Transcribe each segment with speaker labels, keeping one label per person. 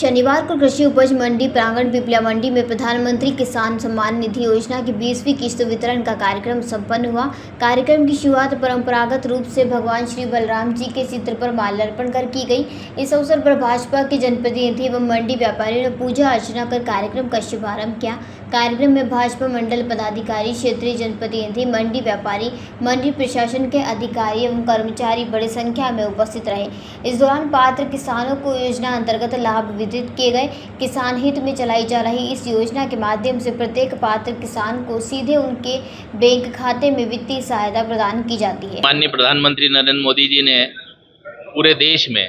Speaker 1: शनिवार को कृषि उपज मंडी प्रांगण पिपलिया मंडी में प्रधानमंत्री किसान सम्मान निधि योजना की 20वीं किस्त वितरण का कार्यक्रम संपन्न हुआ। कार्यक्रम की शुरुआत परंपरागत रूप से भगवान श्री बलराम जी के चित्र पर माल्यार्पण कर की गई। इस अवसर पर भाजपा के जनप्रतिनिधि एवं मंडी व्यापारियों ने पूजा अर्चना कर कार्यक्रम का शुभारंभ किया। कार्यक्रम में भाजपा मंडल पदाधिकारी, क्षेत्रीय जनप्रतिनिधि, मंडी व्यापारी, मंडी प्रशासन के अधिकारी एवं कर्मचारी बड़ी संख्या में उपस्थित रहे। इस दौरान पात्र किसानों को योजना अंतर्गत लाभ वितरित किए गए। किसान हित में चलाई जा रही इस योजना के माध्यम से प्रत्येक पात्र किसान को सीधे उनके बैंक खाते में वित्तीय सहायता प्रदान की जाती है।
Speaker 2: माननीय प्रधानमंत्री नरेंद्र मोदी जी ने पूरे देश में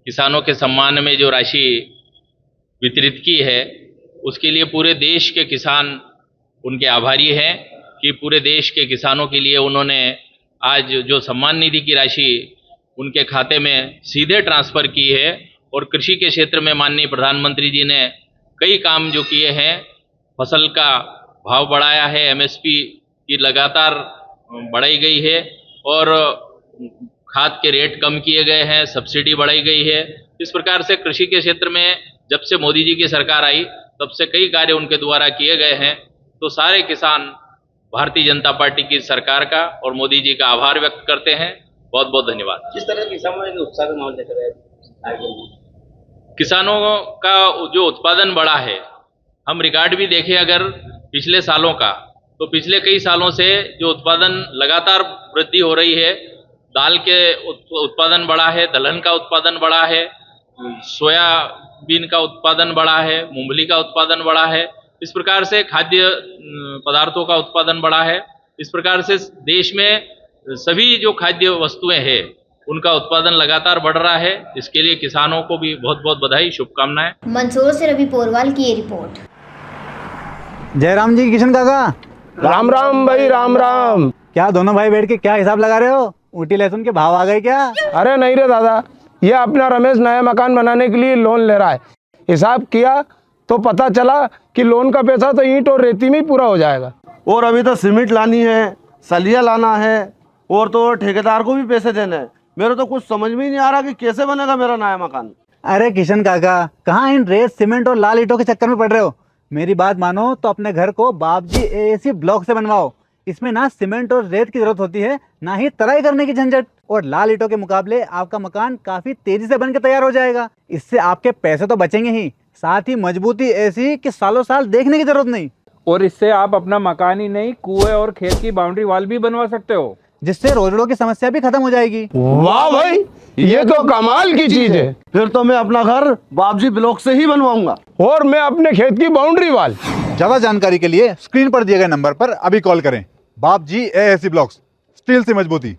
Speaker 2: किसानों के सम्मान में जो राशि वितरित की है, उसके लिए पूरे देश के किसान उनके आभारी हैं कि पूरे देश के किसानों के लिए उन्होंने आज जो सम्मान निधि की राशि उनके खाते में सीधे ट्रांसफ़र की है। और कृषि के क्षेत्र में माननीय प्रधानमंत्री जी ने कई काम जो किए हैं, फसल का भाव बढ़ाया है, एमएसपी की लगातार बढ़ाई गई है और खाद के रेट कम किए गए हैं, सब्सिडी बढ़ाई गई है। इस प्रकार से कृषि के क्षेत्र में जब से मोदी जी की सरकार आई तब से कई कार्य उनके द्वारा किए गए हैं। तो सारे किसान भारतीय जनता पार्टी की सरकार का और मोदी जी का आभार व्यक्त करते हैं। बहुत बहुत धन्यवाद।
Speaker 3: किस तरह किसानों में उत्साह का माहौल देख रहे हैं?
Speaker 2: किसानों का जो उत्पादन बढ़ा है, हम रिकॉर्ड भी देखें अगर पिछले सालों का, तो पिछले कई सालों से जो उत्पादन लगातार वृद्धि हो रही है। दाल के उत्पादन बढ़ा है, दलहन का उत्पादन बढ़ा है, सोयाबीन का उत्पादन बढ़ा है, मूंगफली का उत्पादन बढ़ा है। इस प्रकार से खाद्य पदार्थों का उत्पादन बढ़ा है। इस प्रकार से देश में सभी जो खाद्य वस्तुएं हैं उनका उत्पादन लगातार बढ़ रहा है। इसके लिए किसानों को भी बहुत बहुत बधाई, शुभकामनाएं।
Speaker 1: मंदसौर से रवि पोरवाल की ये रिपोर्ट।
Speaker 4: जयराम जी, किशन काका,
Speaker 5: राम राम भाई, राम राम।
Speaker 4: क्या दोनों भाई बैठ के क्या हिसाब लगा रहे हो? ऊटी लहसुन के भाव आ गए क्या?
Speaker 5: अरे नहीं रे दादा, ये अपना रमेश नया मकान बनाने के लिए लोन ले रहा है। हिसाब किया तो पता चला कि लोन का पैसा तो ईंट और रेती में ही पूरा हो जाएगा।
Speaker 6: और अभी तो सीमेंट लानी है, सलिया लाना है और तो ठेकेदार को भी पैसे देने हैं। मेरे तो कुछ समझ में ही नहीं आ रहा कि कैसे बनेगा मेरा नया मकान।
Speaker 4: अरे किशन काका, कहाँ इन रेत, सीमेंट और लाल ईंटों के चक्कर में पड़ रहे हो? मेरी बात मानो तो अपने घर को बाबजी एएसी ब्लॉक से बनवाओ। इसमें ना सीमेंट और रेत की जरूरत होती है, ना ही तराई करने की झंझट। और लाल ईंटों के मुकाबले आपका मकान काफी तेजी से बनकर तैयार हो जाएगा। इससे आपके पैसे तो बचेंगे ही, साथ ही मजबूती ऐसी कि सालों साल देखने की जरूरत नहीं।
Speaker 7: और इससे आप अपना मकान ही नहीं, कुएं और खेत की बाउंड्री वॉल भी बनवा सकते हो,
Speaker 4: जिससे रोजड़ों की समस्या भी खत्म हो जाएगी।
Speaker 5: वाह भाई, ये तो कमाल की चीज है।
Speaker 6: फिर तो मैं अपना घर बाबजी ब्लॉक से ही बनवाऊंगा।
Speaker 5: और मैं अपने खेत की बाउंड्री वाल।
Speaker 4: ज्यादा जानकारी के लिए स्क्रीन पर दिए गए नंबर पर अभी कॉल करें। बाबजी एएसी ब्लॉक्स, स्टील से मजबूती।